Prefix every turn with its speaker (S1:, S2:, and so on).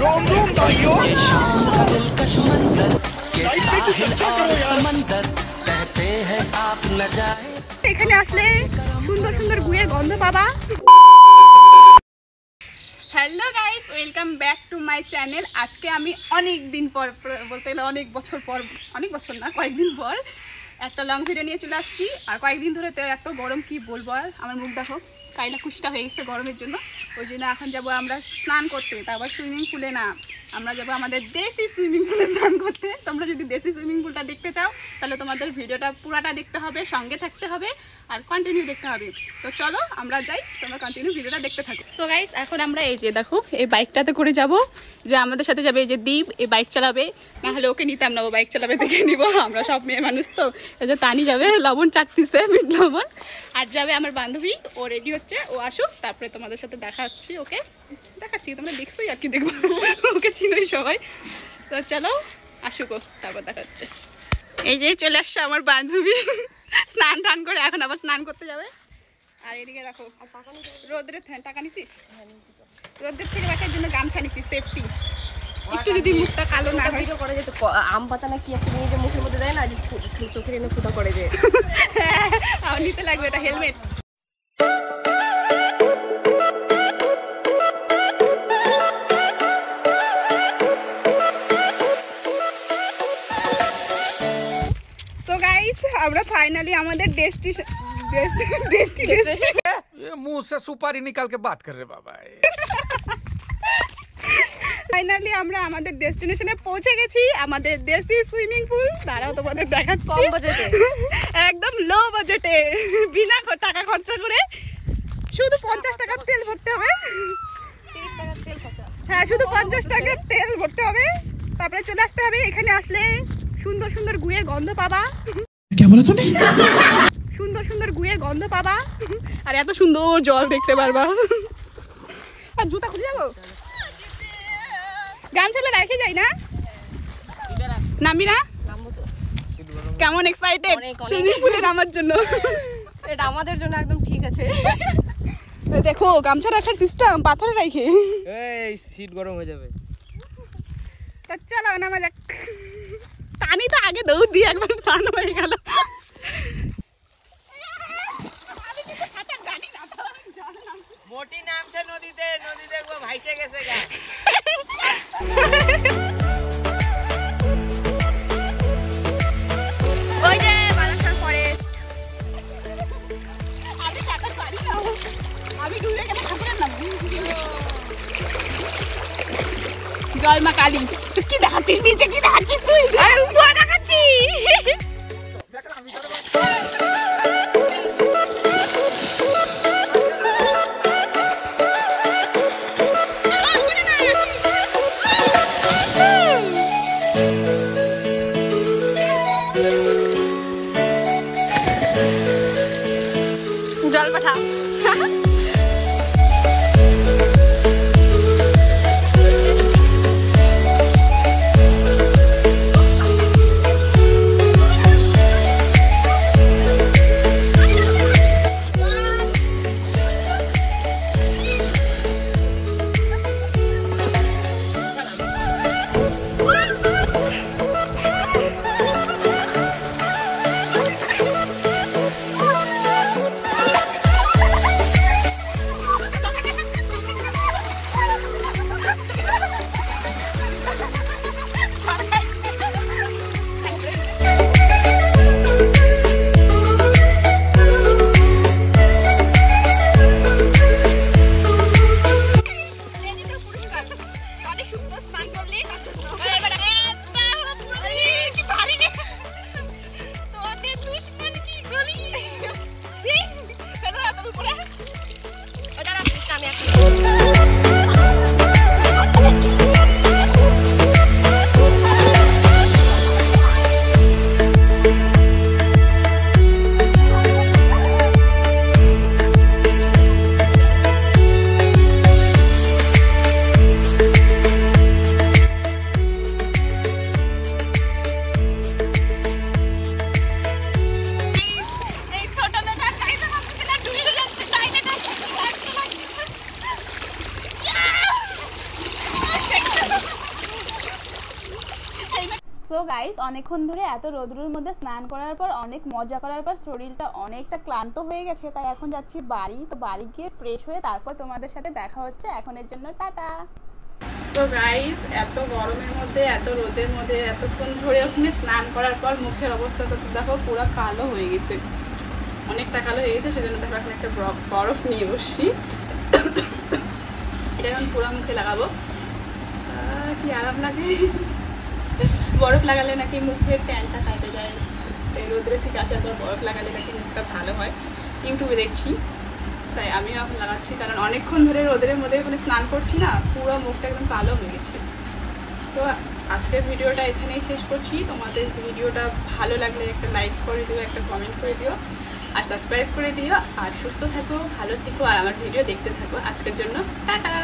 S1: रोम रोम भाइयों
S2: शाम का दिलकश मंजर के साहिल और समंदर कहते हैं आप न जाए
S3: এখানে আসলে সুন্দর সুন্দর গুয়ের গন্ধ পাবা। Hello guys, welcome back to my channel. আজকে আমি অনেক দিন পর, বলতে গেলে অনেক বছর পর, অনেক বছর না কয়েকদিন পর একটা লং ভিডিও নিয়ে চলে আসছি। আর কয়েকদিন ধরে তো এত গরম কি বলবো, আর আমার মুখ দেখো কাইলা কুষ্টা হয়ে গেছে গরমের জন্য। ওই জন্য এখন যাবো আমরা স্নান করতে, তারপর সুইমিং পুলে না, আমরা যাবো আমাদের দেশি সুইমিং পুলে স্নান করতে। তোমরা যদি দেশি সুইমিং পুলটা দেখতে চাও তাহলে তোমাদের ভিডিওটা পুরাটা দেখতে হবে, সঙ্গে থাকতে হবে আর কন্টিনিউ দেখতে হবে। তো চলো আমরা যাই, তোমরা কন্টিনিউ ভিডিওটা দেখতে থাকো। সো গাইস, এখন আমরা এই যে দেখো এই বাইকটাতে করে যাব, যে আমাদের সাথে যাবে এই যে দীপ, এই বাইক চালাবে। না হলে ওকে নিতাম না, ও বাইক চালাবে দেখে নিব, আমরা সব মেয়ে মানুষ তো। এই যে তানি যাবে, লবণ চাটতিছে, মিট লবণ। আর যাবে আমার বান্ধবী, ও রেডি হচ্ছে, ও আসুক তারপরে তোমাদের সাথে দেখাচ্ছি। ওকে দেখাচ্ছি, তোমরা দেখছোই আর কি দেখবো, ওকে চিনোই সবাই। তো চলো আসুক, ও তারপর দেখাচ্ছে। এই যে চলে আসছে আমার বান্ধবী, স্নান টান করে এখন আবার স্নান করতে যাবে। আর এদিকে দেখো রোদ্রের টাকা নিছিস, রোদ্রের থেকে বাঁচার জন্য গামছা নিছিস সেফটি, একটু যদি মুখটা কালো না হয়।
S4: করে যে আম পাতা না কি একটা নিয়ে যে মুখের মধ্যে দেয় না, চোখের এনে ফুটা করে যে
S3: আমার নিতে লাগবে এটা হেলমেট। সো গাইস, আমরা ফাইনালি আমাদের
S1: ये मुंह से सुपारी निकाल के बात कर रहे बाबा।
S3: ফাইনালি আমরা আমাদের ডেস্টিনেশনে পৌঁছে গেছি, আমাদের দেশি সুইমিং পুল। দাঁড়াও তোমাদের দেখাচ্ছি,
S4: কম বাজেটে,
S3: একদম লো বাজেটে, বিনা টাকা খরচা করে, শুধু 50 টাকার তেল ভরতে হবে।
S4: 30 টাকার তেল খরচা,
S3: হ্যাঁ শুধু 50 টাকার তেল ভরতে হবে। তারপরে চলে আসতে হবে। এখানে আসলে সুন্দর সুন্দর গুয়ের গন্ধ পাবা।
S1: क्या बोला तूने?
S3: সুন্দর সুন্দর গুয়ের গন্ধ পাবা আর এত সুন্দর জল দেখতে পারবা। আর জুতা খুলে যাবো, গামছালা রেখে যাই না, নামবি না? কেমন এক্সাইটেড সুইমিং পুলে নামার জন্য?
S4: এটা আমাদের জন্য একদম ঠিক আছে।
S3: দেখো গামছা রাখার সিস্টেম পাথরে রাখে,
S5: এই শীত গরম হয়ে যাবে।
S3: তা চলো নামা যাক। তানি তো আগে দৌড় দিয়ে একবার স্নান হয়ে গেল।
S5: মোটি নামছে নদীতে, নদীতে একবার ভাইসে গেছে গা।
S3: ওই যে বালাসর ফরেস্ট। আমি সাঁতার পারি না, আমি ডুবে গেলে ঠাকুরের নাম। জয় মা কালী। তুই কি দেখাচ্ছিস নিচে, কি দেখাচ্ছিস তুই? আরে উপরে দেখাচ্ছি। জল পাঠা। সো গাইস, অনেকক্ষণ ধরে এত রোদ্রুর মধ্যে স্নান করার পর, অনেক মজা করার পর শরীরটা অনেকটা ক্লান্ত হয়ে গেছে, তাই এখন যাচ্ছি বাড়ি। তো বাড়ি গিয়ে ফ্রেশ হয়ে তারপর তোমাদের সাথে দেখা হচ্ছে। এখনের জন্য টাটা। সো গাইস, এত গরমের মধ্যে, এত রোদের মধ্যে এতক্ষণ ধরে ওখানে স্নান করার পর মুখের অবস্থা তো দেখো পুরো কালো হয়ে গেছে, অনেকটা কালো হয়ে গেছে। সেজন্য দেখো এখন একটা বরফ নিয়ে বসছি, এটা এখন পুরো মুখে লাগাবো। কি আরাম লাগে, বরফ লাগালে নাকি মুখের ট্যানটা কাটে যায়, এই রোদ্রে থেকে আসার পর বরফ লাগালে নাকি মুখটা ভালো হয়, ইউটিউবে দেখছি, তাই আমিও এখন লাগাচ্ছি। কারণ অনেকক্ষণ ধরে রোদের মধ্যে ওখানে স্নান করছি না, পুরো মুখটা একদম কালো হয়ে গেছে। তো আজকের ভিডিওটা এখানেই শেষ করছি। তোমাদের ভিডিওটা ভালো লাগলে একটা লাইক করে দিও, একটা কমেন্ট করে দিও, আর সাবস্ক্রাইব করে দিও। আর সুস্থ থাকো, ভালো থেকো, আর আমার ভিডিও দেখতে থাকো। আজকের জন্য টাটা।